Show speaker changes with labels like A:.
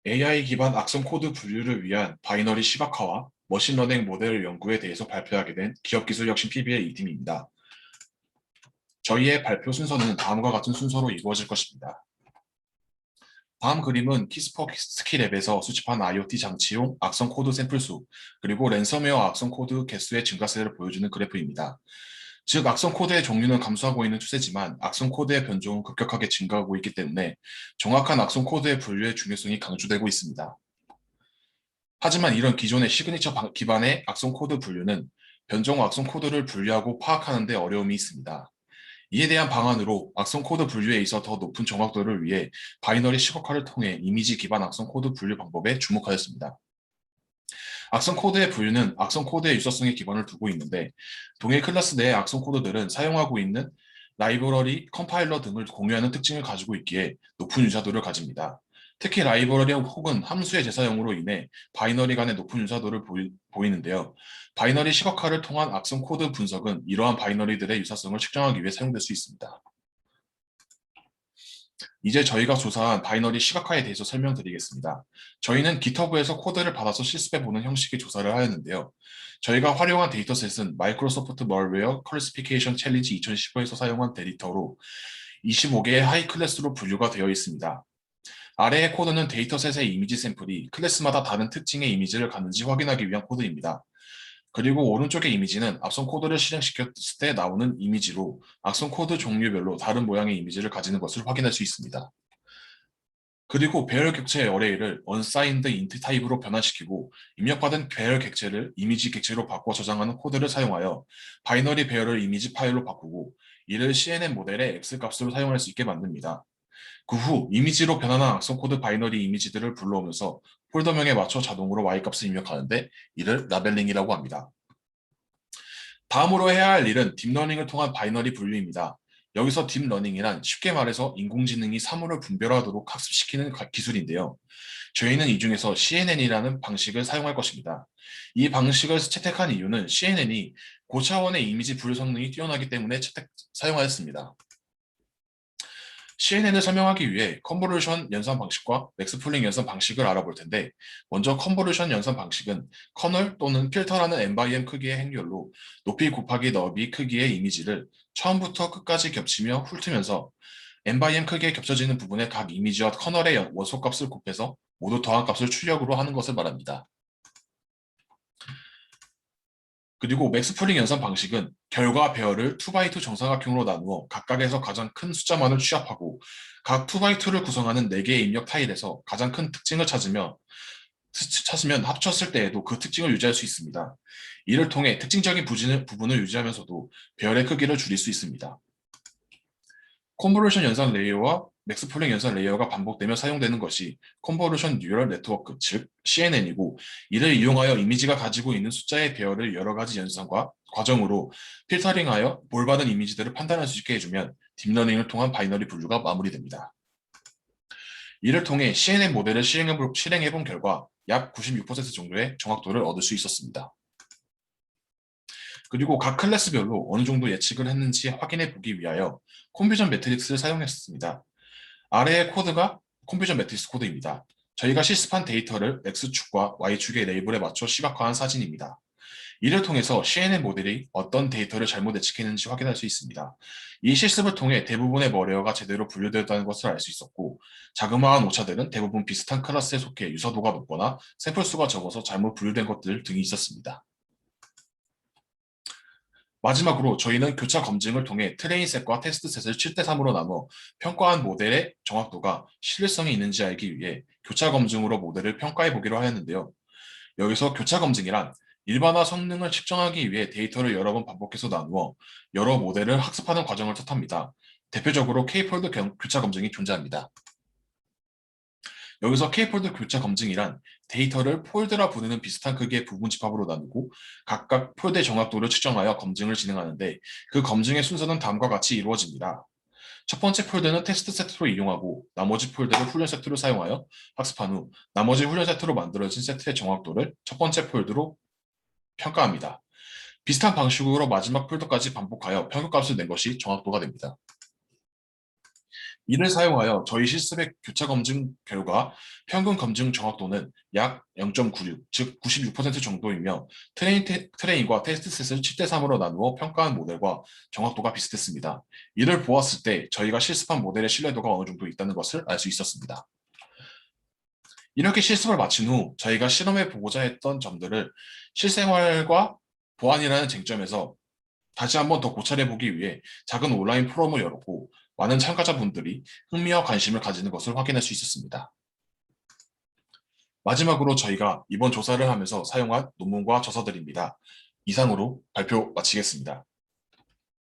A: AI 기반 악성 코드 분류를 위한 바이너리 시각화와 머신러닝 모델 연구에 대해서 발표하게 된 기업기술혁신 PBL 이팀입니다. 저희의 발표 순서는 다음과 같은 순서로 이루어질 것입니다. 다음 그림은 키스퍼스키랩에서 수집한 IoT 장치용 악성 코드 샘플 수, 그리고 랜섬웨어 악성 코드 개수의 증가세를 보여주는 그래프입니다. 즉, 악성 코드의 종류는 감소하고 있는 추세지만 악성 코드의 변종은 급격하게 증가하고 있기 때문에 정확한 악성 코드의 분류의 중요성이 강조되고 있습니다. 하지만 이런 기존의 시그니처 기반의 악성 코드 분류는 변종 악성 코드를 분류하고 파악하는 데 어려움이 있습니다. 이에 대한 방안으로 악성 코드 분류에 있어 더 높은 정확도를 위해 바이너리 시각화를 통해 이미지 기반 악성 코드 분류 방법에 주목하였습니다. 악성 코드의 분류는 악성 코드의 유사성에 기반을 두고 있는데, 동일 클래스 내의 악성 코드들은 사용하고 있는 라이브러리, 컴파일러 등을 공유하는 특징을 가지고 있기에 높은 유사도를 가집니다. 특히 라이브러리 혹은 함수의 재사용으로 인해 바이너리 간의 높은 유사도를 보이는데요. 바이너리 시각화를 통한 악성 코드 분석은 이러한 바이너리들의 유사성을 측정하기 위해 사용될 수 있습니다. 이제 저희가 조사한 바이너리 시각화에 대해서 설명드리겠습니다. 저희는 GitHub에서 코드를 받아서 실습해보는 형식의 조사를 하였는데요. 저희가 활용한 데이터셋은 마이크로소프트 멀웨어 클래시피케이션 챌린지 2015에서 사용한 데이터로 25개의 하이 클래스로 분류가 되어 있습니다. 아래의 코드는 데이터셋의 이미지 샘플이 클래스마다 다른 특징의 이미지를 갖는지 확인하기 위한 코드입니다. 그리고 오른쪽의 이미지는 앞선 코드를 실행시켰을 때 나오는 이미지로 악성 코드 종류별로 다른 모양의 이미지를 가지는 것을 확인할 수 있습니다. 그리고 배열 객체의 어레이를 unsigned int 타입으로 변환시키고 입력받은 배열 객체를 이미지 객체로 바꿔 저장하는 코드를 사용하여 바이너리 배열을 이미지 파일로 바꾸고 이를 CNN 모델의 X 값으로 사용할 수 있게 만듭니다. 그 후 이미지로 변환한 악성 코드 바이너리 이미지들을 불러오면서 폴더명에 맞춰 자동으로 Y값을 입력하는데 이를 라벨링이라고 합니다. 다음으로 해야 할 일은 딥러닝을 통한 바이너리 분류입니다. 여기서 딥러닝이란 쉽게 말해서 인공지능이 사물을 분별하도록 학습시키는 기술인데요. 저희는 이 중에서 CNN이라는 방식을 사용할 것입니다. 이 방식을 채택한 이유는 CNN이 고차원의 이미지 분류 성능이 뛰어나기 때문에 사용하였습니다. CNN을 설명하기 위해 컨보루션 연산 방식과 맥스풀링 연산 방식을 알아볼 텐데, 먼저 컨보루션 연산 방식은 커널 또는 필터라는 MIM 크기의 행렬로 높이 곱하기 너비 크기의 이미지를 처음부터 끝까지 겹치며 훑으면서 MIM 크기에 겹쳐지는 부분의 각 이미지와 커널의 원소값을 곱해서 모두 더한 값을 출력으로 하는 것을 말합니다. 그리고 맥스풀링 연산 방식은 결과 배열을 2x2 정사각형으로 나누어 각각에서 가장 큰 숫자만을 취합하고 각 2x2를 구성하는 4개의 입력 타일에서 가장 큰 특징을 찾으면 합쳤을 때에도 그 특징을 유지할 수 있습니다. 이를 통해 특징적인 부분을 유지하면서도 배열의 크기를 줄일 수 있습니다. 컨보루션 연산 레이어와 맥스풀링 연산 레이어가 반복되며 사용되는 것이 컨보루션 뉴럴 네트워크, 즉 CNN이고, 이를 이용하여 이미지가 가지고 있는 숫자의 배열을 여러 가지 연산과 과정으로 필터링하여 볼받은 이미지들을 판단할 수 있게 해주면 딥러닝을 통한 바이너리 분류가 마무리됩니다. 이를 통해 CNN 모델을 실행해본 결과 약 96% 정도의 정확도를 얻을 수 있었습니다. 그리고 각 클래스별로 어느 정도 예측을 했는지 확인해 보기 위하여 컴퓨전 매트릭스를 사용했습니다. 아래의 코드가 컴퓨전 매트릭스 코드입니다. 저희가 실습한 데이터를 X축과 Y축의 레이블에 맞춰 시각화한 사진입니다. 이를 통해서 CNN 모델이 어떤 데이터를 잘못 예측했는지 확인할 수 있습니다. 이 실습을 통해 대부분의 머레어가 제대로 분류되었다는 것을 알 수 있었고, 자그마한 오차들은 대부분 비슷한 클래스에 속해 유사도가 높거나 샘플 수가 적어서 잘못 분류된 것들 등이 있었습니다. 마지막으로 저희는 교차 검증을 통해 트레인셋과 테스트셋을 7대3으로 나눠 평가한 모델의 정확도가 신뢰성이 있는지 알기 위해 교차 검증으로 모델을 평가해 보기로 하였는데요. 여기서 교차 검증이란 일반화 성능을 측정하기 위해 데이터를 여러 번 반복해서 나누어 여러 모델을 학습하는 과정을 뜻합니다. 대표적으로 K-폴드 교차 검증이 존재합니다. 여기서 K폴드 교차 검증이란 데이터를 폴드라 부르는 비슷한 크기의 부분 집합으로 나누고 각각 폴드의 정확도를 측정하여 검증을 진행하는데, 그 검증의 순서는 다음과 같이 이루어집니다. 첫 번째 폴드는 테스트 세트로 이용하고 나머지 폴드를 훈련 세트로 사용하여 학습한 후 나머지 훈련 세트로 만들어진 세트의 정확도를 첫 번째 폴드로 평가합니다. 비슷한 방식으로 마지막 폴드까지 반복하여 평균값을 낸 것이 정확도가 됩니다. 이를 사용하여 저희 실습의 교차 검증 결과 평균 검증 정확도는 약 0.96, 즉 96% 정도이며 트레인과 테스트셋을 7대 3으로 나누어 평가한 모델과 정확도가 비슷했습니다. 이를 보았을 때 저희가 실습한 모델의 신뢰도가 어느 정도 있다는 것을 알 수 있었습니다. 이렇게 실습을 마친 후 저희가 실험해 보고자 했던 점들을 실생활과 보안이라는 쟁점에서 다시 한번 더 고찰해 보기 위해 작은 온라인 포럼을 열었고 많은 참가자분들이 흥미와 관심을 가지는 것을 확인할 수 있었습니다. 마지막으로 저희가 이번 조사를 하면서 사용한 논문과 저서들입니다. 이상으로 발표 마치겠습니다.